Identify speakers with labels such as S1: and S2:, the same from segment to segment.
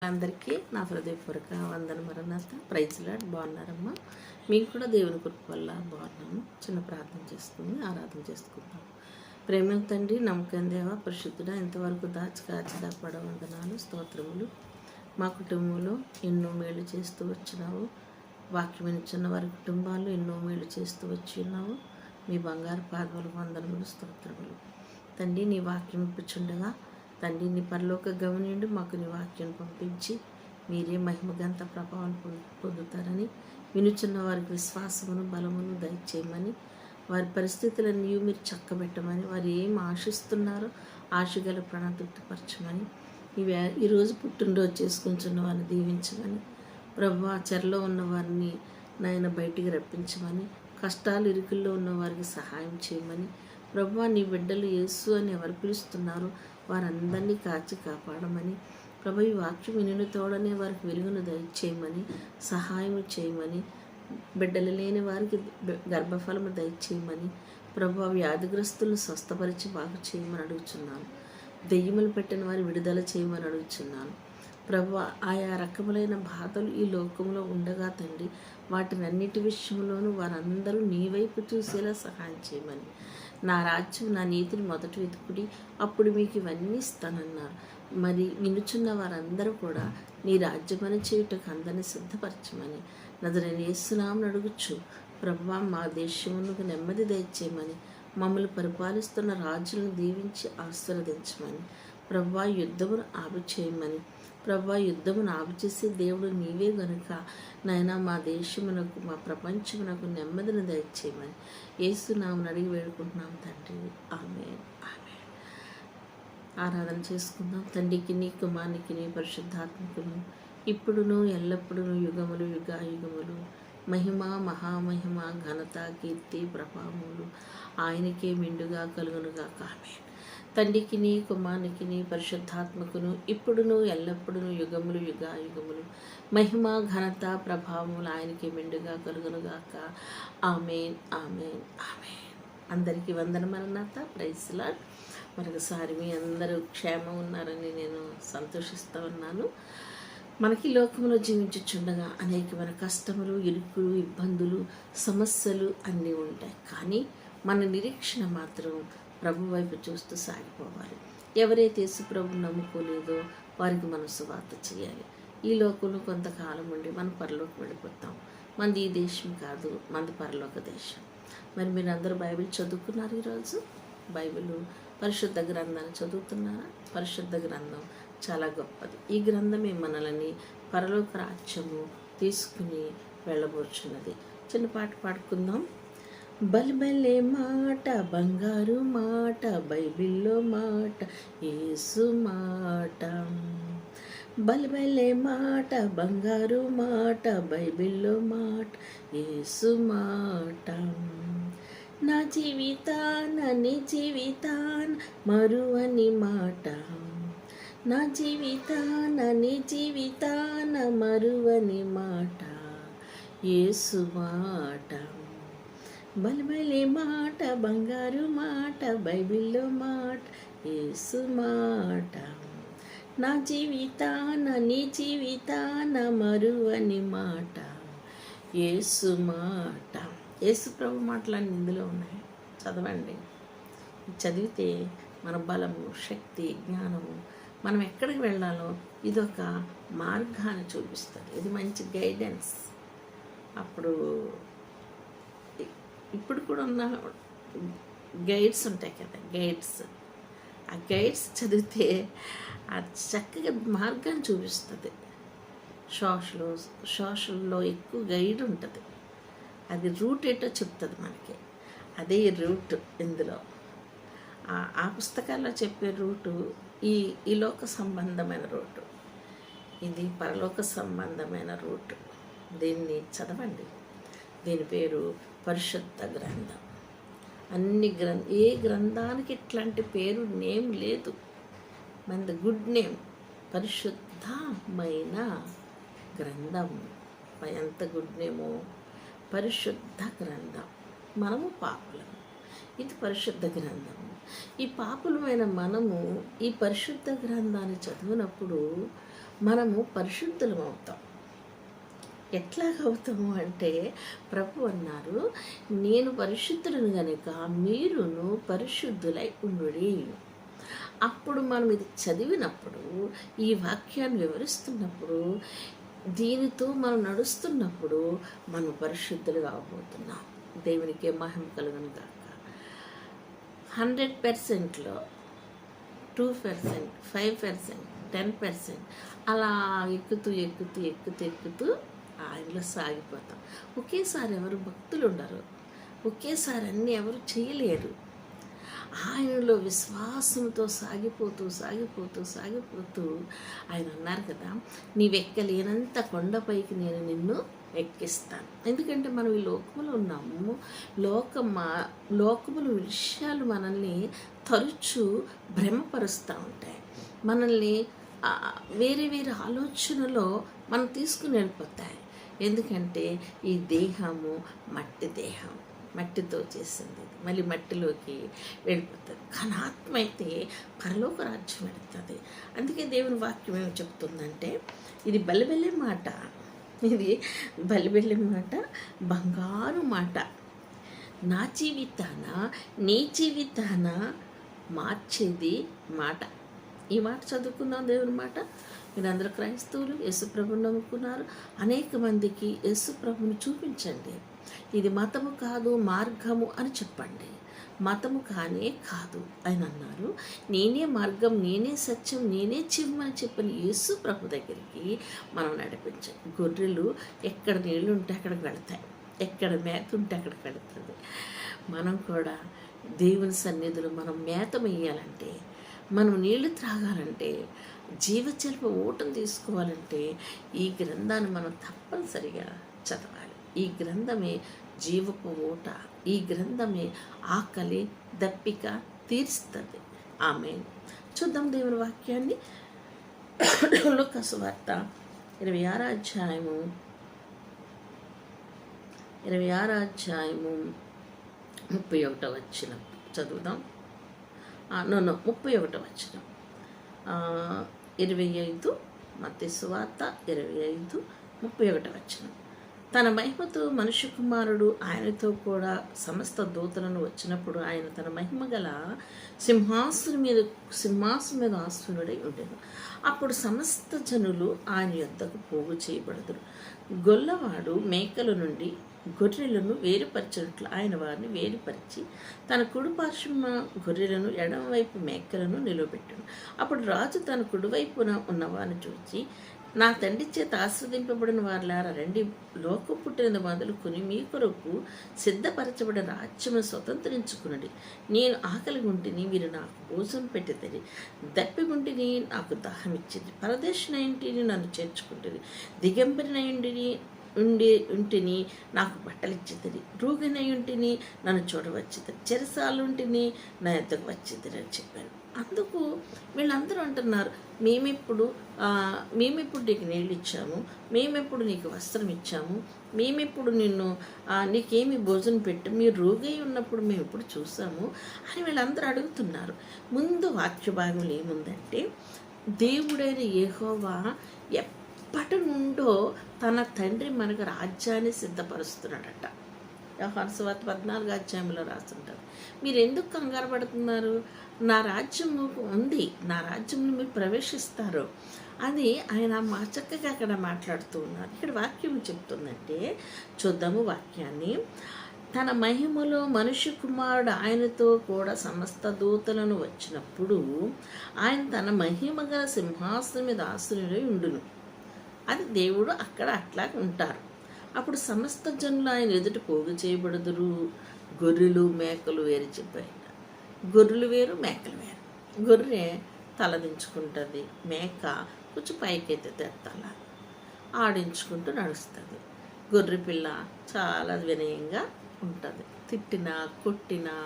S1: అందరికీ నా హృదయపూర్వక వందన మరణాత ప్రైజ్ లార్డ్. బాగున్నారమ్మా? మేము కూడా దేవుని కృప వల్ల బాగున్నాము. చిన్న ప్రార్థన చేసుకుని ఆరాధన చేసుకుంటాం. ప్రేమ తండ్రి, నమ్మకం దేవ, పరిశుద్ధుడా, ఇంతవరకు కాచి వందనాలు, స్తోత్రములు. మా కుటుంబంలో ఎన్నో మేలు చేస్తూ వచ్చినావు. వాక్యం ఇచ్చిన వారి కుటుంబాల్లో ఎన్నో మేలు చేస్తూ వచ్చి ఉన్నావు. మీ బంగారు పాదములు వందనములు, స్తోత్రములు. తండ్రి, నీ వాక్యం ఇప్పుచుండగా తండ్రి, నీ పరలోక గమనిండి మాకు నీ వాక్యం పంపించి మీరే మహిమగంత ప్రభావం పొందుతారని, వినుచున్న వారికి విశ్వాసమును బలమును దయచేయమని, వారి పరిస్థితులన్నీ మీరు చక్కబెట్టమని, వారు ఏం ఆశిస్తున్నారో ఆశగల ప్రాణ తృప్తిపరచమని, ఈరోజు పుట్టినరోజు చేసుకుంటున్న వారిని దీవించమని, ప్రభు చెరలో ఉన్న వారిని నాయన బయటికి రప్పించమని, కష్టాలు ఇరుకుల్లో ఉన్న వారికి సహాయం చేయమని, ప్రభు నీ బిడ్డలు యేసు అని ఎవరు పిలుస్తున్నారో వారందరినీ కాచి కాపాడమని, ప్రభు ఈ వాక్యం వినుని తోడనే వారికి వెలుగును దయచేయమని, సహాయం చేయమని, బిడ్డలు లేని వారికి గర్భఫలము దయచేయమని, ప్రభు వ్యాధిగ్రస్తులను స్వస్థపరిచి బాగు చేయమని అడుగుచున్నాను. దెయ్యములు పెట్టిన వారి విడుదల చేయమని అడుగుచున్నాను. ప్రభు ఆయా రకములైన బాధలు ఈ లోకంలో ఉండగా తండ్రి, వాటిని అన్నిటి విషయంలోనూ వారందరూ నీ వైపు చూసేలా సహాయం చేయమని, నా రాజ్యం నా నీతిని మొదట వెతుకుడి, అప్పుడు మీకు ఇవన్నీ ఇస్తానన్నారు. మరి వినుచున్న వారందరూ కూడా నీ రాజ్యమని చేయుటకు అందరినీ సిద్ధపరచమని నజరేయుడైన యేసునామమున అడుగుచు ప్రభువా, మా దేశమునకు నెమ్మది దయచేయమని, మమ్మల్ని పరిపాలిస్తున్న రాజులను దీవించి ఆశీర్వదించమని, ప్రభువా యుద్ధమును ఆపు చేయమని, ప్రభువా యుద్ధమును ఆపు చేసే దేవుడు నీవే గనుక నాయనా మా దేశమునకు మా ప్రపంచమునకు నెమ్మదిని దయచేయమని యేసునామమున అడిగి వేడుకుంటున్నాం తండ్రి. ఆమేన్, ఆమేన్. ఆరాధన చేసుకుందాం. తండ్రికి నీ, కుమారునికి నీ, పరిశుద్ధాత్మకును ఇప్పుడును ఎల్లప్పుడూ యుగములు యుగాయుగములు మహిమ మహామహిమ ఘనత కీర్తి ప్రభావములు ఆయనకే మెండుగా కలుగునుగాక. ఆమేన్. తండ్రికి నీ, కుమారునికి నీ, పరిశుద్ధాత్మకును ఇప్పుడును ఎల్లప్పుడూ యుగములు యుగాయుగములు మహిమ ఘనత ప్రభావములు ఆయనకి మెండుగా కలుగునుగాక. ఆమేన్, ఆమేన్, ఆమేన్. అందరికీ వందన మరణాత. Praise Lord. మరొకసారి మీ అందరూ క్షేమం ఉన్నారని నేను సంతోషిస్తూ ఉన్నాను. మనకి లోకంలో జీవించుచుండగా అనేకమైన కష్టములు, ఇరుకులు, ఇబ్బందులు, సమస్యలు అన్నీ ఉంటాయి. కానీ మన నిరీక్షణ మాత్రం ప్రభు వైపు చూస్తూ సాగిపోవాలి. ఎవరైతే యేసు ప్రభువును నమ్ముకోలేదో వారికి మనం సువార్త చేయాలి. ఈ లోకంలో కొంతకాలం ఉండి మనం పరలోకి వెళ్ళిపోతాం. మనది ఈ దేశం కాదు, మనది పరలోక దేశం. మరి మీరు అందరూ బైబిల్ చదువుకున్నారు? ఈరోజు బైబిల్ పరిశుద్ధ గ్రంథాన్ని చదువుతున్నారా? పరిశుద్ధ గ్రంథం చాలా గొప్పది. ఈ గ్రంథమే మనల్ని పరలోక రాజ్యము తీసుకుని వెళ్ళబోచున్నది. చిన్న పాట పాడుకుందాం. బల్బలే మాట, బంగారు మాట, బైబిల్లో మాట, యేసు మాట. బల్బలే మాట, బంగారు మాట, బైబిల్లో మాట, యేసు మాట. నా జీవితాన నీ జీవితాన మరువని మాట, నా జీవితాన నీ జీవితాన మరువని మాట, యేసు మాట. బల్బలే మాట, బంగారు మాట, బైబిల్లో మాట, యేసు మాట. నా జీవితాన నీ జీవితాన మరువని మాట, యేసు మాట. యేసు ప్రభు మాటలన్నీ ఇందులో ఉన్నాయి. చదవండి. చదివితే మన బలము, శక్తి, జ్ఞానము, మనం ఎక్కడికి వెళ్ళాలో ఇదొక మార్గాన్ని చూపిస్తుంది. ఇది మంచి గైడెన్స్. ఇప్పుడు కూడా ఉన్న గైడ్స్ ఉంటాయి కదా, గైడ్స్. ఆ గైడ్స్ చదివితే అది చక్కగా మార్గాన్ని చూపిస్తుంది. సోషల్లో ఎక్కువ గైడ్ ఉంటుంది. అది రూట్ ఏంటో చెప్తుంది మనకి. అదే రూట్ ఇందులో. ఆ పుస్తకాల్లో చెప్పే రూటు ఈ లోక సంబంధమైన రూటు, ఇది పరలోక సంబంధమైన రూటు. దీన్ని చదవండి. దీని పేరు పరిశుద్ధ గ్రంథం. ఏ గ్రంథానికి ఇట్లాంటి పేరు నేమ్ లేదు. మనది గుడ్ నేమ్, పరిశుద్ధమైన గ్రంథం. ఎంత గుడ్ నేమో, పరిశుద్ధ గ్రంథం. మనము పాపులము. ఇది పరిశుద్ధ గ్రంథం. ఈ పాపులమైన మనము ఈ పరిశుద్ధ గ్రంథాన్ని చదివినప్పుడు మనము పరిశుద్ధులం అవుతాం. ఎట్లాగవుతాము అంటే ప్రభు అన్నారు, నేను పరిశుద్ధులను గనుక మీరును పరిశుద్ధులై ఉండుడి. అప్పుడు మనం ఇది చదివినప్పుడు, ఈ వాక్యాన్ని వివరిస్తున్నప్పుడు, దీనితో మనం నడుస్తున్నప్పుడు మనం పరిశుద్ధులు కాబోతున్నాం. దేవునికే మహిమ కలుగును గాక. 100%లో 2%, 5%, 10% అలా ఎక్కుతూ ఎక్కుతూ ఎక్కుతూ ఎక్కుతూ ఆయనలో సాగిపోతాం. ఒకేసారి ఎవరు భక్తులు ఉండరు, ఒకేసారి అన్నీ ఎవరు చేయలేరు. ఆయనలో విశ్వాసంతో సాగిపోతూ సాగిపోతూ సాగిపోతూ ఆయన అన్నారు కదా, నీవెక్కలేనంత కొండపైకి నేను నిన్ను ఎక్కిస్తాను. ఎందుకంటే మనం ఈ లోకములో ఉన్నాము. లోకముల విషయాలు మనల్ని తరచూ భ్రమపరుస్తూ ఉంటాయి. మనల్ని వేరే వేరే ఆలోచనలో మనం తీసుకుని వెళ్ళిపోతాయి. ఎందుకంటే ఈ దేహము మట్టి దేహం, మట్టితో చేసింది, మళ్ళీ మట్టిలోకి వెళ్ళిపోతుంది. కానీ ఆత్మ అయితే పరలోక రాజ్యం వెళుతుంది. అందుకే దేవుని వాక్యం ఏమి చెప్తుందంటే, ఇది బలిబెల్లే మాట, ఇది బలిబెల్లే మాట, బంగారు మాట, నా జీవితాన నీ జీవితాన మార్చేది మాట. ఈ మాట చదువుకున్నాం, దేవుని మాట. మీరందరూ క్రైస్తవులు, యేసుప్రభుని నమ్ముకున్నారు. అనేక మందికి యేసుప్రభుని చూపించండి. ఇది మతము కాదు, మార్గము అని చెప్పండి. మతము కానే కాదు ఆయన అన్నారు. నేనే మార్గం, నేనే సత్యం, నేనే జీవం అని చెప్పిన యేసు ప్రభు దగ్గరికి మనం నడిపించాలి. గొర్రెలు ఎక్కడ నీళ్ళు ఉంటే అక్కడికి వెళతాయి, ఎక్కడ మేత ఉంటే అక్కడికి వెళుతుంది. మనం కూడా దేవుని సన్నిధిలో మనం మేత వేయాలంటే, మనం నీళ్లు త్రాగాలంటే, జీవజల్ప ఊటను తీసుకోవాలంటే ఈ గ్రంథాన్ని మనం తప్పనిసరిగా చదవాలి. ఈ గ్రంథమే జీవపు ఊట, ఈ గ్రంథమే ఆకలి దప్పిక తీరుస్తుంది. ఆమేన్. చూద్దాం దేవుని వాక్యాన్ని. లూకా సువార్త 26వ అధ్యాయము 31వ వచనం చదువుదాం. 31వ వచనం, 25 మత్తయి సువార్త 25:31 వచనం. తన మహిమతో మనుష్య కుమారుడు ఆయనతో కూడా సమస్త దూతలను వచ్చినప్పుడు ఆయన తన మహిమ గల సింహాసనం మీద ఆసీనుడై ఉండెను. అప్పుడు సమస్త జనులు ఆయన యొద్దకు పోగు చేయబడదురు. గొల్లవాడు మేకల నుండి గొర్రెలను వేరుపరిచినట్లు ఆయన వారిని వేరుపరిచి తన కుడిపార్శ్వన గొర్రెలను ఎడమవైపు మేకలను నిలవబెట్టను. అప్పుడు రాజు తన కుడివైపున ఉన్నవారిని చూచి, నా తండ్రి చేత ఆస్వాదింపబడిన వారులారా రండి, లోకం పుట్టిన మొదలుకొని మీ కొరకు సిద్ధపరచబడిన రాజ్యమును స్వతంత్రించుకునండి. నేను ఆకలి గుంటిని, మీరు నాకు భోజనం పెట్టితేని, దప్పిగుంటిని, నాకు దాహం ఇచ్చింది, పరదేశినైంటిని, నన్ను చేర్చుకుంటుంది, దిగంబరినయుంటిని, నాకు బట్టలు ఇచ్చిద్దని, రోగినయుంటిని, నన్ను చూడవచ్చిద్దని, చెరసాలుంటిని, నా ఎద్దకు వచ్చిద్దని అని చెప్పాను. అందుకు వీళ్ళందరూ అంటున్నారు, మేమెప్పుడు నీకు నీళ్ళు ఇచ్చాము, మేమెప్పుడు నీకు వస్త్రం ఇచ్చాము, మేమెప్పుడు నీకేమి భోజనం పెట్టి, మీరు రోగి ఉన్నప్పుడు మేము ఎప్పుడు చూసాము అని వీళ్ళందరూ అడుగుతున్నారు. ముందు వాక్య భాగంలో ఏముందంటే, దేవుడైన యెహోవా ఎప్పటి నుండో తన తండ్రి మనకు రాజ్యాన్ని సిద్ధపరుస్తున్నాడట. యోహాను సువార్త 14వ అధ్యాయంలో రాస్తుంటారు. మీరు ఎందుకు కంగారు పడుతున్నారు? నా రాజ్యము ఉంది, నా రాజ్యంలో మీరు ప్రవేశిస్తారు. అది ఆయన చక్కగా అక్కడ మాట్లాడుతూ ఉన్నారు. ఇక్కడ వాక్యం చెప్తుందంటే, చూద్దాము వాక్యాన్ని. తన మహిమలో మనుష్య కుమారుడు ఆయనతో కూడా సమస్త దూతలను వచ్చినప్పుడు ఆయన తన మహిమ గల సింహాసనం మీద ఆసీనుడై ఉండును. అది దేవుడు అక్కడ అట్లా ఉంటారు. అప్పుడు సమస్త జనులు ఆయన ఎదుట పోగు చేయబడుదురు. గొర్రెలు మేకలు వేరు చెప్పారు. గొర్రెలు వేరు, మేకలు వేరు. గొర్రె తలదించుకుంటుంది, మేక కొంచెం పైకెత్తితే తల ఆడించుకుంటూ నడుస్తుంది. గొర్రె పిల్ల చాలా వినయంగా ఉంటుంది. తిట్టినా, కొట్టినా,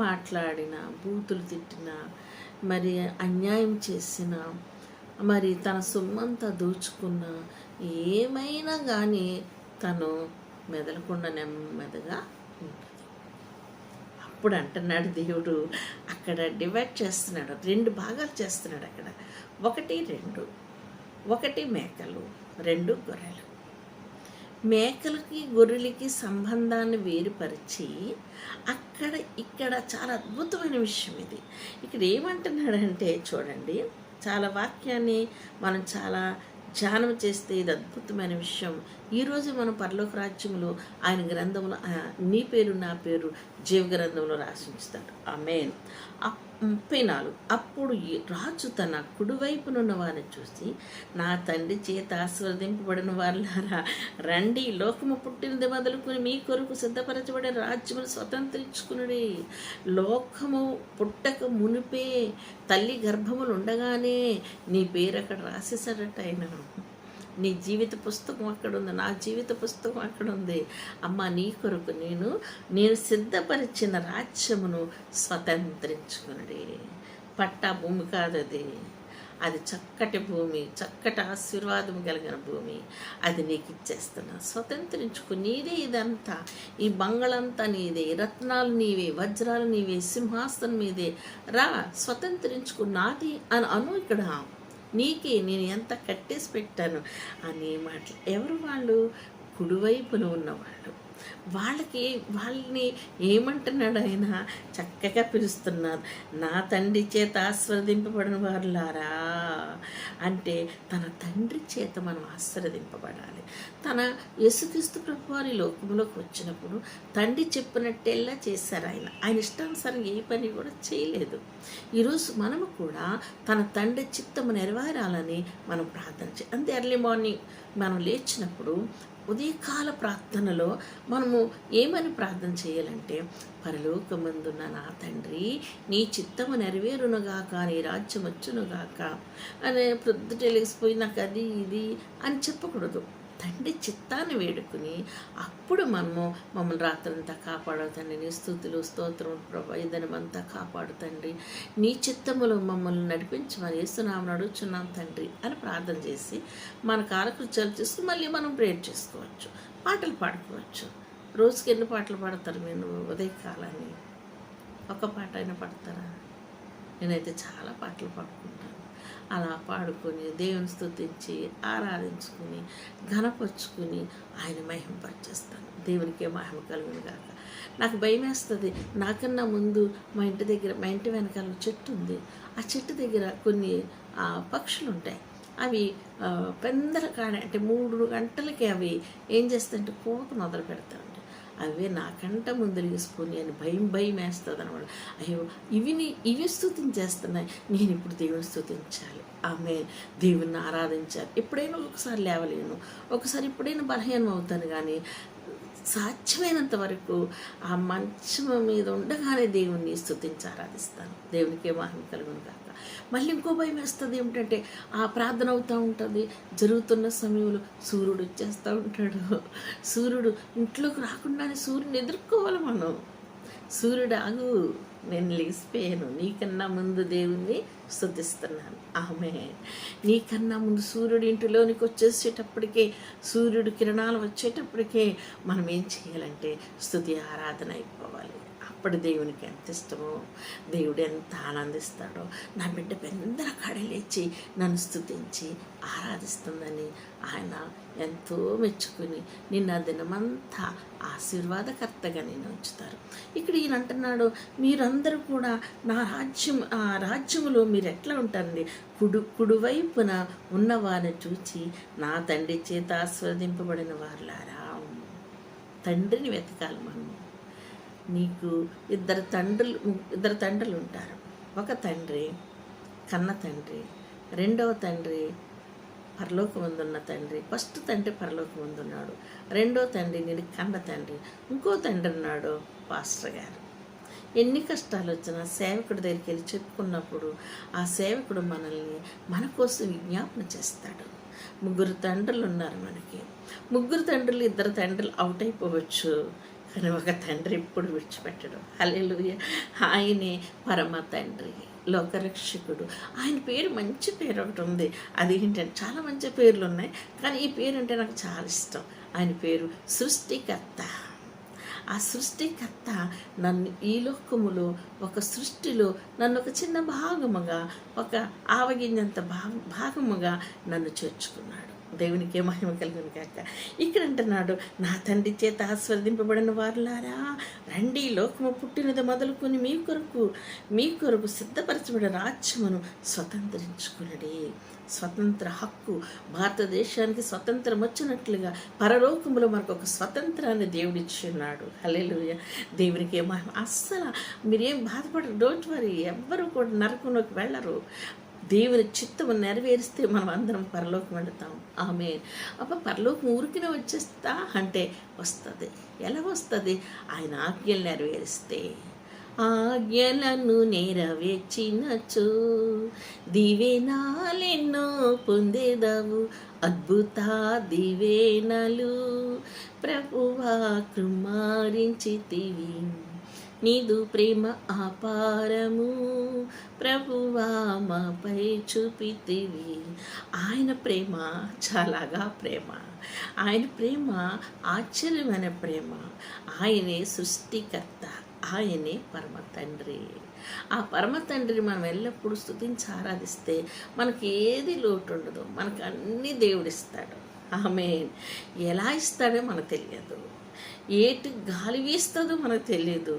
S1: మాట్లాడినా, బూతులు తిట్టినా, మరి అన్యాయం చేసినా, మరి తన సొమ్మంతా దోచుకున్న ఏమైనా కానీ తను మెదలకుండా నెమ్మదిగా ఉంటుంది. అప్పుడు అంటున్నాడు దేవుడు, అక్కడ డివైడ్ చేస్తున్నాడు, 2 భాగాలు చేస్తున్నాడు అక్కడ. 1, 2, 1 మేకలు, 2 గొర్రెలు. మేకలకి గొర్రెలకి సంబంధాన్ని వేరుపరిచి అక్కడ ఇక్కడ చాలా అద్భుతమైన విషయం ఇది. ఇక్కడ ఏమంటున్నాడంటే చూడండి, చాలా వాక్యాన్ని మనం చాలా ధ్యానం చేస్తే ఇది అద్భుతమైన విషయం. ఈరోజు మనం పరలోక రాజ్యంలో ఆయన గ్రంథంలో నీ పేరు నా పేరు జీవ గ్రంథంలో రాసించుతాడు. ఆమేన్. 34 అప్పుడు రాజు తన కుడివైపునున్న వారిని చూసి, నా తండ్రి చేత ఆశీర్వదింపబడిన వారులారా, రండి, లోకము పుట్టినది మొదలుకొని మీ కొరకు సిద్ధపరచబడిన రాజ్యమును స్వతంత్రించుకునుడి. లోకము పుట్టక మునిపే తల్లి గర్భములు ఉండగానే నీ పేరు అక్కడ రాసేసాడట ఆయన. నీ జీవిత పుస్తకం అక్కడ ఉంది, నా జీవిత పుస్తకం అక్కడ ఉంది. అమ్మ, నీ కొరకు నేను సిద్ధపరిచిన రాజ్యమును స్వతంత్రించుకుని. పట్టా భూమి కాదది, అది చక్కటి భూమి, చక్కటి ఆశీర్వాదం కలిగిన భూమి. అది నీకు ఇచ్చేస్తున్నా, స్వతంత్రించుకు. నీదే ఇదంతా, ఈ బంగళంతా నీదే, రత్నాలు నీవే, వజ్రాలు నీవే, సింహాసనం మీదే, రా స్వతంత్రించుకు, నాది అని అను. ఇక్కడ నీకే నేను ఎంత కట్టేసి పెట్టాను అనే మాటలు. ఎవరు వాళ్ళు? కుడివైపున ఉన్నవాళ్ళు. వాళ్ళని ఏమంటున్నాడు ఆయన? చక్కగా పిలుస్తున్నారు, నా తండ్రి చేత ఆశీర్వదింపబడిన వారులారా. అంటే తన తండ్రి చేత మనం ఆశీర్వదింపబడాలి. తన యేసుక్రీస్తు ప్రభువారి లోకంలోకి వచ్చినప్పుడు తండ్రి చెప్పినట్టెల్లా చేశారు. ఆయన ఇష్టానుసారం ఏ పని కూడా చేయలేదు. ఈరోజు మనము కూడా తన తండ్రి చిత్తము నెరవేరాలని మనం ప్రార్థన చేయాలి. అంతే ఎర్లీ మార్నింగ్ మనం లేచినప్పుడు ఉదయకాల ప్రార్థనలో మనము ఏమని ప్రార్థన చేయాలంటే, పరలోకమందున్న నా తండ్రి, నీ చిత్తము నెరవేరునుగాక, నీ రాజ్యం వచ్చునుగాక అనే ప్రొద్దుట లేచిపోయి నాకు అది ఇది అని చెప్పకూడదు. తండ్రి చిత్తాన్ని వేడుకుని అప్పుడు మమ్మల్ని రాత్రంతా కాపాడుతండి, నీ స్తుతులు స్తోత్రం ప్రభా, ఇదనమంతా కాపాడుతండి, నీ చిత్తములో మమ్మల్ని నడిపించమని యేసునామమున అడుగుచున్నాం తండ్రి అని ప్రార్థన చేసి మన కాలకృత్యాలు చేస్తూ మళ్ళీ మనం ప్రేయర్ చేసుకోవచ్చు, పాటలు పాడుకోవచ్చు. రోజుకి ఎన్ని పాటలు పాడతారు మీరు ఉదయకాలాన్ని? ఒక పాట అయినా పాడతారా? నేనైతే చాలా పాటలు పాడుకుంటాను. అలా పాడుకొని దేవుని స్తుతించి ఆరాధించుకుని ఘనపరుచుకుని ఆయన మహిమపరిచేస్తాను. దేవునికే మహిమ కలుగును గాక. నాకు భయం వేస్తుంది. నాకన్నా ముందు మా ఇంటి వెనకాల చెట్టు ఉంది. ఆ చెట్టు దగ్గర కొన్ని పక్షులు ఉంటాయి. అవి పెందల కాడ అంటే 3 గంటలకి అవి ఏం చేస్తాయంటే కోత మొదలు పెడతాయి. అవే నాకంట ముందు తీసుకొని అని భయం వేస్తుంది అనమాట. అయ్యో, ఇవి స్తుతించేస్తున్నాయి, నేను ఇప్పుడు దేవుని స్తుతించాలి, ఆమె దేవుని ఆరాధించాలి. ఎప్పుడైనా ఒకసారి లేవలేను, ఒకసారి ఎప్పుడైనా బలహీనం అవుతాను, కానీ సాధ్యమైనంత వరకు ఆ మంచం మీద ఉండగానే దేవుణ్ణి స్తుతించి ఆరాధిస్తాను. దేవునికే మహిమ కలుగును గాక. మళ్ళీ ఇంకో భయం వేస్తుంది. ఏమిటంటే ఆ ప్రార్థన అవుతూ ఉంటుంది, జరుగుతున్న సమయంలో సూర్యుడు వచ్చేస్తూ ఉంటాడు. సూర్యుడు ఇంట్లోకి రాకుండానే సూర్యుని ఎదుర్కోవాలి మనం. సూర్యుడు ఆగు, నేను లేచిపోయాను, నీకన్నా ముందు దేవుణ్ణి స్తుతిస్తున్నాను. ఆమె నీకన్నా ముందు సూర్యుడు ఇంటిలోనికి వచ్చేసేటప్పటికే, సూర్యుడు కిరణాలు వచ్చేటప్పటికే మనం ఏం చేయాలంటే స్తుతి ఆరాధన అయిపోవాలి. అప్పుడు దేవునికి ఎంత ఇష్టమో, దేవుడు ఎంత ఆనందిస్తాడో. నా బిడ్డ పెందల కడలేచి నన్ను స్తుతించి ఆరాధిస్తుందని ఆయన ఎంతో మెచ్చుకుని నిన్న దినమంతా ఆశీర్వాదకర్తగా నేను ఉంచుతారు. ఇక్కడ ఈయన అంటున్నాడు, మీరందరూ కూడా నా రాజ్యములో మీరు ఎట్లా ఉంటారండి? కుడివైపున ఉన్నవారిని చూచి నా తండ్రి చేత ఆశీర్వదింపబడిన వారులారా. తండ్రిని వెతకాలి మనం. నీకు ఇద్దరు తండ్రులు ఉంటారు. ఒక తండ్రి కన్న తండ్రి, రెండవ తండ్రి పరలోకమందున్న తండ్రి. ఫస్ట్ తండ్రి పరలోకమందున్నాడు, రెండో తండ్రి నేను కన్న తండ్రి, ఇంకో తండ్రి ఉన్నాడు పాస్టర్ గారు. ఎన్ని కష్టాలు వచ్చినా సేవకుడి దగ్గరికి వెళ్ళి చెప్పుకున్నప్పుడు ఆ సేవకుడు మన కోసం విజ్ఞాపన చేస్తాడు. 3 తండ్రులు ఉన్నారు మనకి. 3 తండ్రులు, 2 తండ్రులు అవుట్ అయిపోవచ్చు, కానీ ఒక తండ్రి ఎప్పుడు విడిచిపెట్టడు. హల్లెలూయా. ఆయనే పరమ తండ్రి, లోకరక్షకుడు. ఆయన పేరు మంచి పేరు ఒకటి ఉంది. అది ఏంటంటే, చాలా మంచి పేర్లు ఉన్నాయి, కానీ ఈ పేరు అంటే నాకు చాలా ఇష్టం. ఆయన పేరు సృష్టికర్త. ఆ సృష్టికర్త నన్ను ఈ లోకములో ఒక సృష్టిలో నన్ను ఒక చిన్న భాగముగా, ఒక ఆవగింజంత భాగముగా నన్ను చేర్చుకున్నాడు. దేవునికే మహిమ కలుగును కాక. ఇక్కడ అంటున్నాడు, నా తండ్రి చేత ఆస్వాదింపబడిన వారులారా రండి, లోకము పుట్టినది మొదలుకొని మీ కొరకు సిద్ధపరచబడిన రాజ్యమును స్వతంత్రించుకునడి. స్వతంత్ర హక్కు, భారతదేశానికి స్వతంత్రం వచ్చినట్లుగా పరలోకములో మనకు ఒక స్వతంత్రాన్ని దేవుడిచ్చి ఉన్నాడు. హల్లెలూయా, దేవునికి అస్సలు మీరేం బాధపడరు, డోంట్ వరీ. ఎవ్వరూ కూడా నరకంలోకి వెళ్ళరు. దేవుని చిత్తము నెరవేరిస్తే మనం అందరం పరలోకం వెళతాం. ఆమేన్. పరలోకం ఊరికినే వచ్చేస్తా అంటే వస్తుంది. ఎలా వస్తుంది? ఆయన ఆజ్ఞలు నెరవేరిస్తే. ఆజ్ఞలను నెరవేర్చినచో దీవెనలెన్నో పొందేదవు, అద్భుత దీవెనలు ప్రభువా కుమారించితివి. నీదు ప్రేమ అపారము ప్రభువా మాపై చూపితివి. ఆయన ప్రేమ చాలాగా ప్రేమ. ఆయన ప్రేమ ఆశ్చర్యమైన ప్రేమ. ఆయనే సృష్టికర్త, ఆయనే పరమ తండ్రి. ఆ పరమ తండ్రిని మనం ఎల్లప్పుడూ స్తుతించి ఆరాధిస్తే మనకి ఏది లోటు ఉండదు. మనకు అన్నీ దేవుడిస్తాడు. ఆమేన్. ఎలా ఇస్తాడో మనకు తెలియదు. ఏటు గాలి వీస్తుందో మనకు తెలియదు.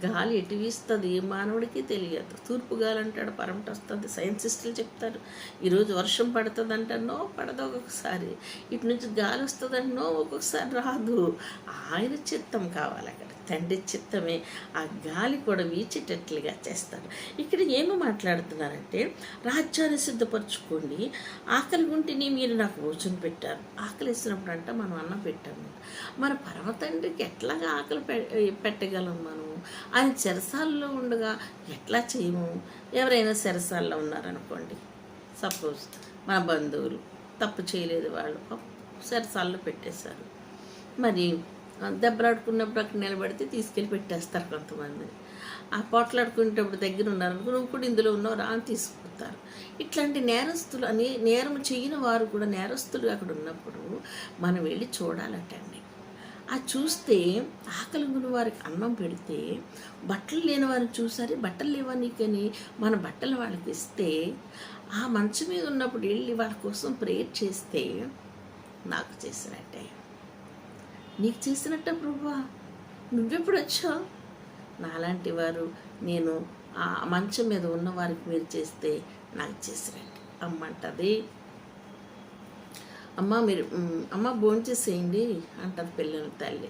S1: గాలి ఎటు వీస్తుంది ఏ మానవుడికి తెలియదు. తూర్పు గాలి అంటాడు, పరమట వస్తుంది. సైంటిస్టులు చెప్తారు ఈరోజు వర్షం పడుతుంది అంటానో పడదు, ఒక్కొక్కసారి ఇటు నుంచి గాలి వస్తుందన్నో ఒక్కొక్కసారి రాదు. ఆయన చిత్తం కావాలి. అక్కడ తండ్రి చిత్తమే ఆ గాలి కూడా వీచేటట్లుగా చేస్తాడు. ఇక్కడ ఏమో మాట్లాడుతున్నారంటే, రాజ్యాన్ని సిద్ధపరచుకోండి, ఆకలి ఉంటేనే మీరు నాకు భోజనం పెట్టారు. ఆకలి వేసినప్పుడు అంటే మనం అన్నం పెట్టాము. మన పరమ తండ్రికి ఎట్లాగా ఆకలి పెట్టగలం మనం? ఆయన చెరసాలలో ఉండగా ఎట్లా చేయము? ఎవరైనా చెరసాలలో ఉన్నారనుకోండి, సపోజ్ మన బంధువులు తప్పు చేయలేదు, వాళ్ళు చెరసాలలో పెట్టేశారు. మరి దెబ్బలాడుకున్నప్పుడు అక్కడ నిలబడితే తీసుకెళ్ళి పెట్టేస్తారు కొంతమంది. ఆ పోట్లాడుకునేటప్పుడు దగ్గర ఉన్నారనుకో, నువ్వు కూడా ఇందులో ఉన్నావు రా అని తీసుకుపోతారు. ఇట్లాంటి నేరస్తులు అని నేరం చేయని వారు కూడా నేరస్తులు అక్కడ ఉన్నప్పుడు మనం వెళ్ళి చూడాలటండి. ఆ చూస్తే ఆకలి ఉన్న వారికి అన్నం పెడితే, బట్టలు లేని వారిని చూసారి, బట్టలు లేవనికని మన బట్టలు వాళ్ళకి ఇస్తే, ఆ మంచం మీద ఉన్నప్పుడు వెళ్ళి వాళ్ళ కోసం ప్రేయర్ చేస్తే నాకు చేసినట్టే. నీకు చేసినట్టే ప్రభువా, నువ్వెప్పుడు వచ్చావు? నాలాంటి వారు నేను ఆ మంచం మీద ఉన్న వారికి మీరు చేస్తే నాకు చేసినట్టు. అమ్మంటది, అమ్మ భోంచేసేయండి అంటది పిల్లల తల్లి.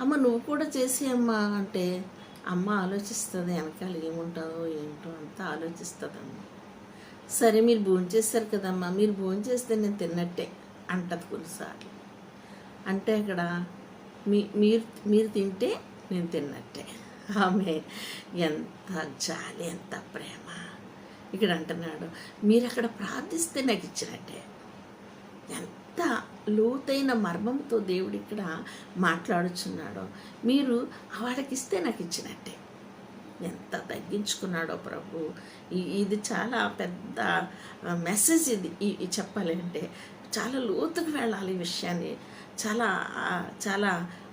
S1: అమ్మ నువ్వు కూడా చేసేయమ్మా అంటే అమ్మ ఆలోచిస్తుంది, వెనకాల ఏముంటుందో ఏంటో అంతా ఆలోచిస్తుందమ్మ. సరే మీరు భోంచేస్తారు కదమ్మా, మీరు భోంచేస్తే నేను తిన్నట్టే అంటది కొన్నిసార్లు. అంటే అక్కడ మీరు తింటే నేను తిన్నట్టే. ఆమె ఎంత జాలి, ఎంత ప్రేమ. ఇక్కడ అంటున్నాడు, మీరు అక్కడ ప్రార్థిస్తే నాకు ఇచ్చినట్టే. ఎంత లోతైన మర్మంతో దేవుడు ఇక్కడ మాట్లాడుచున్నాడో. మీరు వాడికిస్తే నాకు ఇచ్చినట్టే. ఎంత తగ్గించుకున్నాడో ప్రభు. ఇది చాలా పెద్ద మెసేజ్. ఇది చెప్పాలంటే చాలా లోతుకు వెళ్ళాలి ఈ విషయాన్ని. చాలా చాలా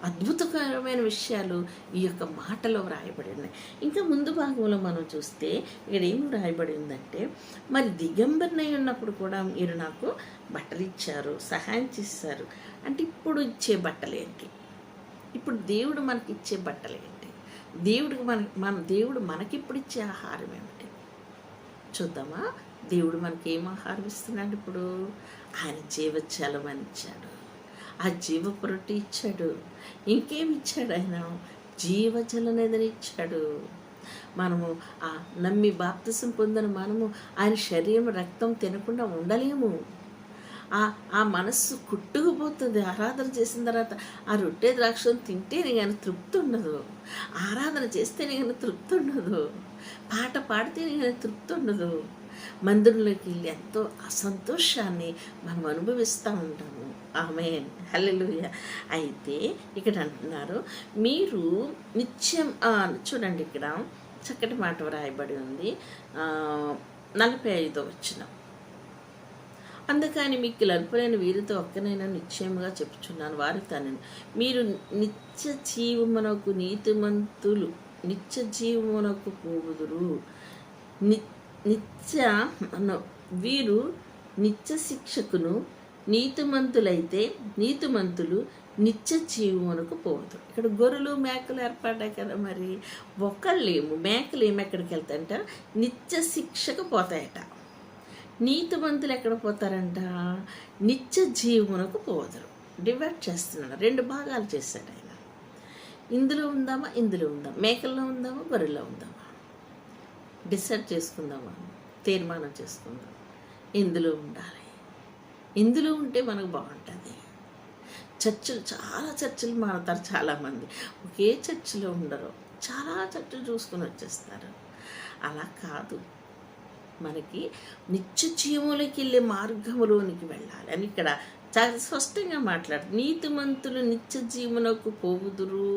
S1: అద్భుతకరమైన విషయాలు ఈ యొక్క మాటలో వ్రాయబడి ఉన్నాయి. ఇంకా ముందు భాగంలో మనం చూస్తే ఇక్కడ ఏమి వ్రాయబడి ఉందంటే, మరి దిగంబరినై ఉన్నప్పుడు కూడా మీరు నాకు బట్టలు ఇచ్చారు, సహాయం చేశారు. అంటే ఇప్పుడు ఇచ్చే బట్టలు ఏంటి? ఇప్పుడు దేవుడు మనకి ఇచ్చే బట్టలు ఏంటి? దేవుడు మనకిప్పుడు ఇచ్చే ఆహారం ఏమిటి చూద్దామా? దేవుడు మనకి ఏం ఆహారం ఇస్తున్నాడు? ఇప్పుడు ఆయన జీవజలం ఇచ్చాడు, ఆ జీవపు రొట్టె ఇచ్చాడు. ఇంకేమి ఇచ్చాడు? ఆయన జీవజలనేదని ఇచ్చాడు. మనము ఆ నమ్మి బాప్తిసం పొందిన మనము ఆయన శరీరం రక్తం తినకుండా ఉండలేము. ఆ మనస్సు కుట్టుకుపోతుంది. ఆరాధన చేసిన తర్వాత ఆ రొట్టె ద్రాక్షను తింటేనే కానీ తృప్తి ఉండదు. ఆరాధన చేస్తేనే కానీ తృప్తి ఉండదు. పాట పాడితేనే కానీ తృప్తి ఉండదు. మందిరంలోకి వెళ్ళి ఎంతో అసంతోషాన్ని మనం అనుభవిస్తూ ఉంటాము. ఆమేన్, హల్లెలూయా. అయితే ఇక్కడ అంటున్నారు, మీరు నిత్యం చూడండి, ఇక్కడ చక్కటి మాట వ్రాయబడి ఉంది. 45వ వచనం. అందుకని మీకు అల్పులైన వీరితో ఒక్కనైనా నిశ్చయముగా చెప్పుచున్నాను, వారి తనని మీరు నిత్య జీవమునకు నీతిమంతులు నిత్య జీవమునకు పోవుదురు. నిత్య వీరు నిత్య శిక్షకును, నీతిమంతులు నిత్య జీవమునకు పోవదు. ఇక్కడ గొర్రెలు మేకలు ఏర్పడ్డాయి కదా, మరి ఒకళ్ళేమో మేకలు ఎక్కడికి వెళ్తాయంట, నిత్య శిక్షకు పోతాయట. నీతిమంతులు ఎక్కడ పోతారంట, నిత్య జీవమునకు పోవదురు. డివైడ్ చేస్తున్నాడు, 2 భాగాలు చేశాడు ఆయన. ఇందులో ఉందామా, ఇందులో ఉందామా, మేకల్లో ఉందామా, గొర్రెల్లో ఉందామా, డిసైడ్ చేసుకుందామా, తీర్మానం చేసుకుందాం. ఇందులో ఉండాలి. ఇందులో ఉంటే మనకు బాగుంటుంది. చాలా చర్చిలు మారుతారు చాలామంది, ఒకే చర్చిలో ఉండరు, చాలా చర్చిలు చూసుకుని వచ్చేస్తారు. అలా కాదు, మనకి నిత్య జీవములకి వెళ్ళే మార్గములోనికి వెళ్ళాలి అని ఇక్కడ చాలా స్పష్టంగా మాట్లాడు. నీతిమంతులు నిత్య జీవనకు పోవుదురు.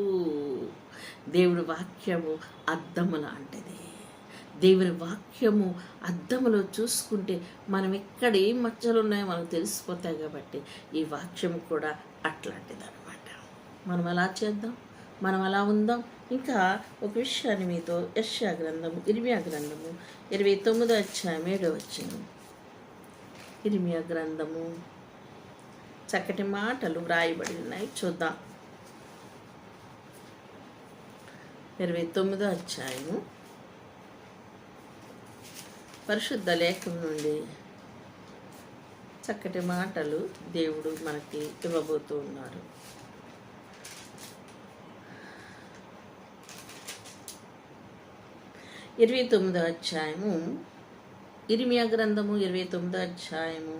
S1: దేవుడి వాక్యము అద్దము లాంటిది. దేవుని వాక్యము అద్దములో చూసుకుంటే మనం ఎక్కడ ఏం మచ్చలు ఉన్నాయో మనకు తెలిసిపోతాయి. కాబట్టి ఈ వాక్యము కూడా అట్లాంటిది అనమాట. మనం అలా చేద్దాం, మనం అలా ఉందాం. ఇంకా ఒక విషయాన్ని మీతో యెషయా గ్రంథము, ఇర్మియా గ్రంథము 29వ అధ్యాయం 7వ వచనం. ఇర్మియా గ్రంథము చక్కటి మాటలు వ్రాయబడి ఉన్నాయి, చూద్దాం. 29వ అధ్యాయము పరిశుద్ధ లేఖనం నుండి చక్కటి మాటలు దేవుడు మనకి ఇవ్వబోతూ ఉన్నారు. 29వ అధ్యాయము, ఇర్మియా గ్రంథము 29వ అధ్యాయము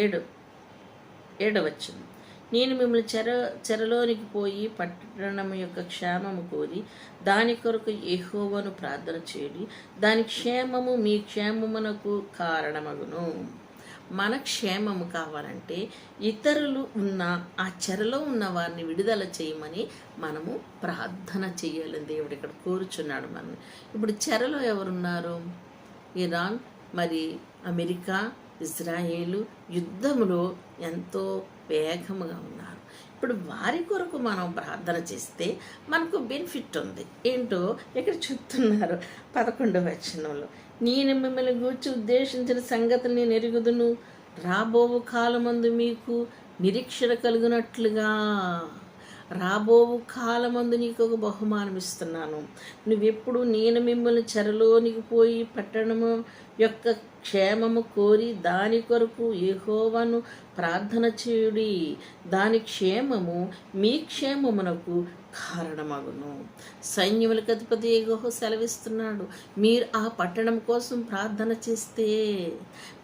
S1: 7వ వచనం. నేను మిమ్మల్ని చెరలోనికి పోయి పట్టణం యొక్క క్షేమము కోరి దాని కొరకు యెహోవాను ప్రార్థన చేయుడి, దాని క్షేమము మీ క్షేమమునకు కారణమగును. మన క్షేమము కావాలంటే ఇతరులు ఉన్న ఆ చెరలో ఉన్న వారిని విడుదల చేయమని మనము ప్రార్థన చేయాలని దేవుడు ఇక్కడ కోరుచున్నాడు మనని. ఇప్పుడు చెరలో ఎవరున్నారు? ఇరాన్, మరి అమెరికా, ఇజ్రాయేలు యుద్ధములో ఎంతో వేగముగా ఉన్నారు. ఇప్పుడు వారి కొరకు మనం ప్రార్థన చేస్తే మనకు బెనిఫిట్ ఉంది. ఏంటో ఇక్కడ చెప్తున్నారు 11వ వచనంలో. నేను మిమ్మల్ని గూర్చి ఉద్దేశించిన సంగతిని నేను ఎరుగుదును, రాబో కాలమందు మీకు నిరీక్షణ కలుగునట్లుగా. రాబో కాలమందు నీకు ఒక బహుమానం ఇస్తున్నాను. నువ్వెప్పుడు నేను మిమ్మల్ని చెరలోనికి పోయి పట్టణము యొక్క క్షేమము కోరి దాని కొరకు యెహోవాను ప్రార్థన చేయుడి, దాని క్షేమము మీ క్షేమమునకు కారణమగును. సైన్యములకు అధిపతి యెహోవా సెలవిస్తున్నాడు, మీరు ఆ పట్టణం కోసం ప్రార్థన చేస్తే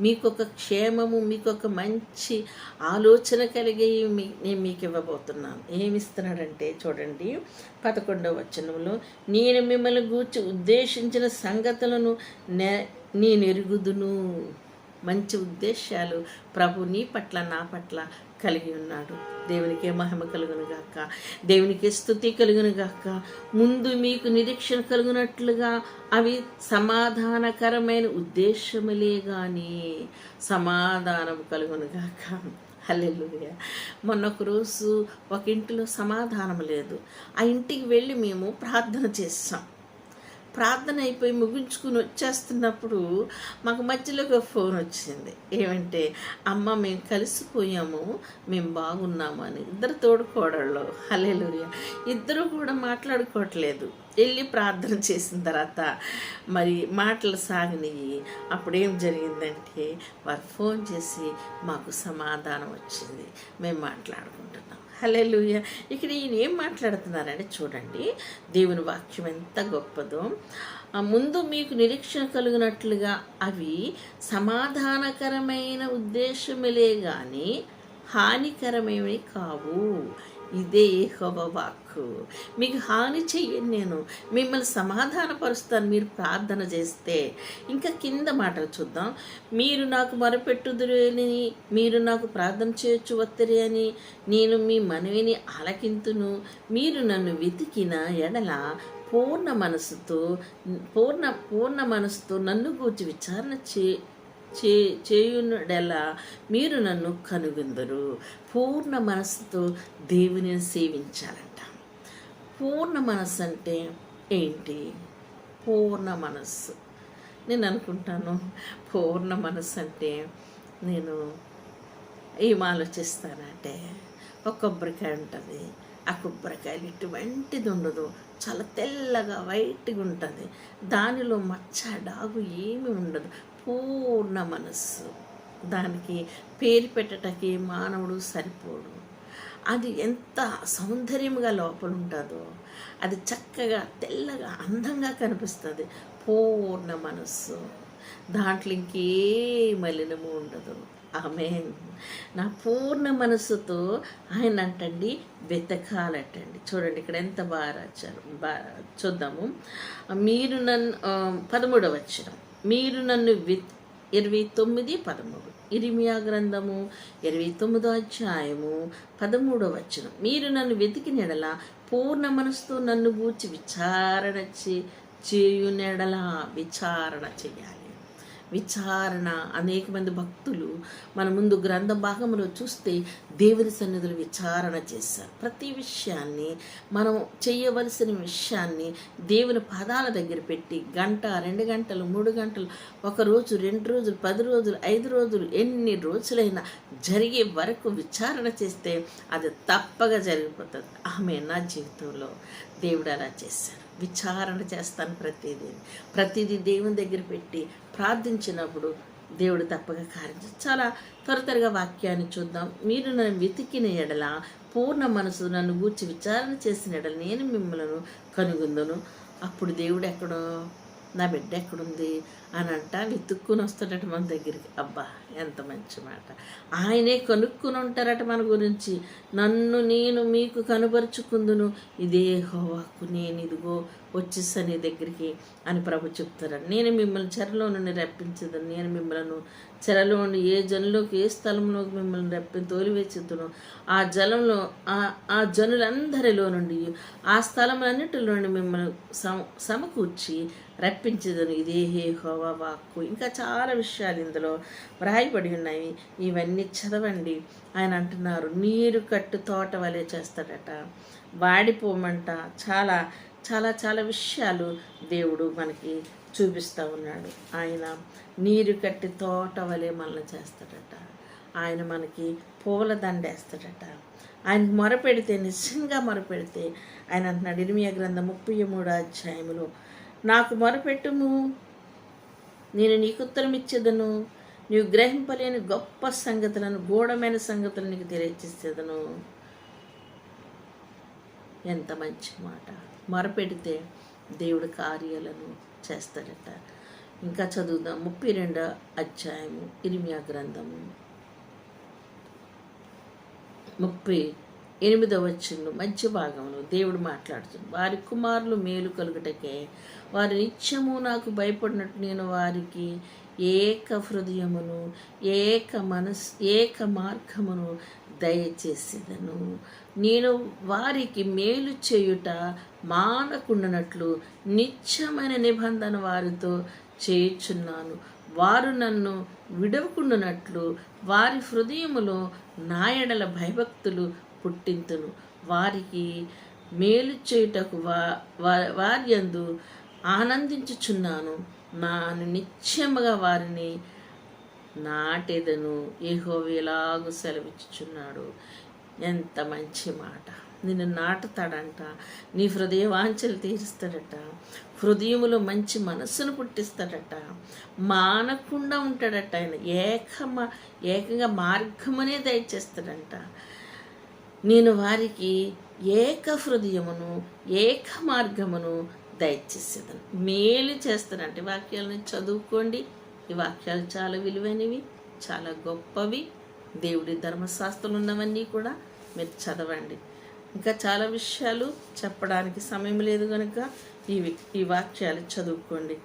S1: మీకొక క్షేమము, మీకొక మంచి ఆలోచన కలిగి నేను మీకు ఇవ్వబోతున్నాను. ఏమిస్తున్నాడంటే చూడండి 11వ వచనంలో, నేను మిమ్మల్ని గూర్చి ఉద్దేశించిన సంగతులను నేను ఎరుగుదును. మంచి ఉద్దేశాలు ప్రభు నీ పట్ల నా పట్ల కలిగి ఉన్నాడు. దేవునికే మహిమ కలుగును గాక, దేవునికే స్తుతి కలుగును గాక. ముందు మీకు నిరీక్షణ కలుగునట్లుగా అవి సమాధానకరమైన ఉద్దేశములే కానీ సమాధానం కలుగును గాక. హల్లెలూయా. మొన్న ఒక రోజు ఒక ఇంటిలో సమాధానం లేదు. ఆ ఇంటికి వెళ్ళి మేము ప్రార్థన చేస్తాం. ప్రార్థన అయిపోయి ముగించుకుని వచ్చేస్తున్నప్పుడు మాకు మధ్యలో ఒక ఫోన్ వచ్చింది. ఏమంటే, అమ్మ మేము కలిసిపోయాము, మేము బాగున్నాము అని. ఇద్దరు తోడుకోడళ్ళు, హల్లెలూయా. ఇద్దరు కూడా మాట్లాడుకోవట్లేదు. వెళ్ళి ప్రార్థన చేసిన తర్వాత మరి మాటలు సాగినాయి. అప్పుడేం జరిగిందంటే వారు ఫోన్ చేసి మాకు సమాధానం వచ్చింది, మేము మాట్లాడుకుంటున్నాం. హల్లెలూయా. ఇక్కడ ఈయన ఏం మాట్లాడుతున్నారంటే చూడండి, దేవుని వాక్యం ఎంత గొప్పదో. ముందు మీకు నిరీక్షణ కలిగినట్లుగా అవి సమాధానకరమైన ఉద్దేశములే కానీ హానికరమేవి కావు. ఇదే యెహోవా వాక్కు. మీకు హాని చెయ్యను, నేను మిమ్మల్ని సమాధానపరుస్తాను మీరు ప్రార్థన చేస్తే. ఇంకా కింద మాటలు చూద్దాం. మీరు నాకు మొరపెట్టుదురు అని, మీరు నాకు ప్రార్థన చేయొచ్చు వత్తరి అని నేను మీ మనవిని ఆలకింతును. మీరు నన్ను వెతికిన ఎడల పూర్ణ మనసుతో నన్ను గూర్చి విచారణ చేయునడెలా మీరు నన్ను కనుగొందరు. పూర్ణ మనస్సుతో దేవుని సేవించాలంట. పూర్ణ మనస్సు అంటే ఏంటి? పూర్ణ మనస్సు నేను అనుకుంటాను, పూర్ణ మనస్సు అంటే నేను ఏం ఆలోచిస్తానంటే, ఒక కొబ్బరికాయ ఉంటుంది. ఆ కొబ్బరికాయలు ఎటువంటిది ఉండదు, చాలా తెల్లగా వైట్గా ఉంటుంది. దానిలో మచ్చ డాగు ఏమి ఉండదు. పూర్ణ మనస్సు. దానికి పేరు పెట్టడానికి మానవుడు సరిపోడు. అది ఎంత సౌందర్యంగా లోపల ఉంటుందో, అది చక్కగా తెల్లగా అందంగా కనిపిస్తుంది. పూర్ణ మనస్సు. దాంట్లో ఇంకే మలినము ఉండదు. ఆమేన్. నా పూర్ణ మనస్సుతో ఆయన అంటండి వెతకాలటండి. చూడండి ఇక్కడ ఎంత బాగా రాశారు. చూద్దాము. మీరు నన్ను 13వ వచనం, మీరు నన్ను 29:13 ఇర్మియా గ్రంథము 29వ అధ్యాయము 13వ వచనం. మీరు నన్ను వెతికిన ఎడల పూర్ణ మనసుతో నన్ను గూర్చి విచారణ చేయునెడల. విచారణ చేయాలి. విచారణ. అనేక మంది భక్తులు మన ముందు గ్రంథ భాగంలో చూస్తే దేవుని సన్నిధిలో విచారణ చేశారు. ప్రతి విషయాన్ని, మనం చేయవలసిన విషయాన్ని దేవుని పాదాల దగ్గర పెట్టి గంట, 2 గంటలు, 3 గంటలు, 1 రోజు, 2 రోజులు, 10 రోజులు, 5 రోజులు, ఎన్ని రోజులైనా జరిగే వరకు విచారణ చేస్తే అది తప్పగా జరిగిపోతుంది. ఆమె నా జీవితంలో దేవుడు అలా చేశారు. విచారణ చేస్తాను. ప్రతిదీ దేవుని దగ్గర పెట్టి ప్రార్థించినప్పుడు దేవుడు తప్పగా కార్యం చేస్తాడు. చాలా త్వరగా వాక్యాన్ని చూద్దాం. మీరు నన్ను వెతికిన ఎడల, పూర్ణ మనసు నన్ను గూర్చి విచారణ చేసిన ఎడల నేను మిమ్మల్ని కనుగొందును. అప్పుడు దేవుడు ఎక్కడో, నా బిడ్డ ఎక్కడుంది అని వెతుక్కుని వస్తాడట మన దగ్గరికి. అబ్బా, ఎంత మంచి మాట. ఆయనే కనుక్కుని ఉంటారట మన గురించి. నన్ను నేను మీకు కనుపరుచుకుందును, ఇదే యెహోవాకు నేను ఇదిగో వచ్చేసా నీ దగ్గరికి అని ప్రభు చెప్తారట. నేను మిమ్మల్ని చెరలో నుండి రప్పించదని, నేను మిమ్మల్ని చెరలో నుండి ఏ జనంలోకి, ఏ స్థలంలోకి మిమ్మల్ని తోలివేచుతును, ఆ జలంలో ఆ జనులందరిలో నుండి, ఆ స్థలములన్నిటిలో నుండి మిమ్మల్ని సమకూర్చి రప్పించదను, ఇదే యెహోవా వాక్కు. ఇంకా చాలా విషయాలు ఇందులో వ్రాయబడి ఉన్నాయి. ఇవన్నీ చదవండి. ఆయన అంటున్నారు, నీరు కట్టు తోట వలె చేస్తాడట, వాడిపోమంట. చాలా చాలా చాలా విషయాలు దేవుడు మనకి చూపిస్తూ ఉన్నాడు. ఆయన నీరు కట్టి తోట వలె మనల్ని చేస్తాడట. ఆయన మనకి పూల దండేస్తాడట. ఆయనకు మొరపెడితే, నిజంగా మొరపెడితే ఆయన అంటున్నాడు ఇర్మియా గ్రంథం 33వ అధ్యాయములో, నాకు మొరపెట్టుము, నేను నీకు ఉత్తరం ఇచ్చేదను, నీవు గ్రహింపలేని గొప్ప సంగతులను, గూఢమైన సంగతులను నీకు తెలియచేసేదను. ఎంత మంచి మాట. మొరపెడితే దేవుడు కార్యాలను చేస్తాడట. ఇంకా చదువుదాం. 32వ అధ్యాయము ఇర్మియా గ్రంథము 38వ వచనం మధ్య భాగంలో దేవుడు మాట్లాడుతుంది. వారి కుమారులు మేలు కలుగుటకే వారు నిత్యము నాకు భయపడినట్టు నేను వారికి ఏక హృదయమును, ఏక మార్గమును దయచేసేదను. నేను వారికి మేలు చేయుట మానకుండానట్లు నిత్యమైన నిబంధన వారితో చేయుచున్నాను. వారు నన్ను విడవకుండానట్లు వారి హృదయములో నా ఎడల భయభక్తులు పుట్టింతును. వారికి మేలు చేయుటకు వారి యందు ఆనందించుచున్నాను. నాను నిత్యముగా వారిని నాటెదను. యెహోవా ఇలాగు సెలవిచ్చుచున్నాడు. ఎంత మంచి మాట. నిన్ను నాటుతాడంట, నీ హృదయ వాంఛలు తీరుస్తాడట, హృదయములో మంచి మనస్సును పుట్టిస్తాడట, మానకుండా ఉంటాడట. ఆయన ఏకంగా మార్గమనే దయచేస్తాడంట. నేను వారికి ఏక హృదయమును, ఏక మార్గమును దయచేసేదను. మేలు చేస్తానంటే వాక్యాలను చదువుకోండి. ఈ వాక్యాలు చాలా విలువైనవి, చాలా గొప్పవి. దేవుడి ధర్మశాస్త్రంలో ఉన్నవన్నీ కూడా మీరు చదవండి. ఇంకా చాలా విషయాలు చెప్పడానికి సమయం లేదు కనుక ఈ వాక్యాలు చదువుకోండి.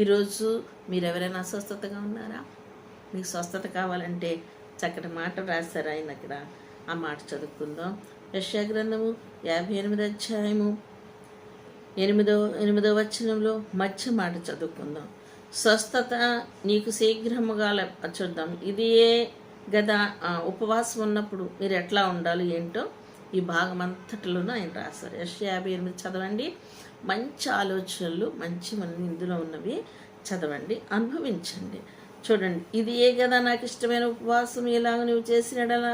S1: ఈరోజు మీరు ఎవరైనా అస్వస్థతగా ఉన్నారా? మీకు స్వస్థత కావాలంటే చక్కటి మాట రాశారు ఆయన అక్కడ. ఆ మాట చదువుకుందాం. యెషయా గ్రంథము 58వ అధ్యాయము 8వ వచనంలో మధ్య మాట చదువుకుందాం. స్వస్థత నీకు శీఘ్రముగా చూద్దాం. ఇది ఏ గదా ఉపవాసం ఉన్నప్పుడు మీరు ఎట్లా ఉండాలి ఏంటో ఈ భాగం అంతటిలోనూ ఆయన రాశారు. యెషయా 58 చదవండి. మంచి ఆలోచనలు మంచి ఇందులో ఉన్నవి చదవండి, అనుభవించండి. చూడండి, ఇది ఏ కదా నాకు ఇష్టమైన ఉపవాసం, ఇలాగ నువ్వు చేసినడలా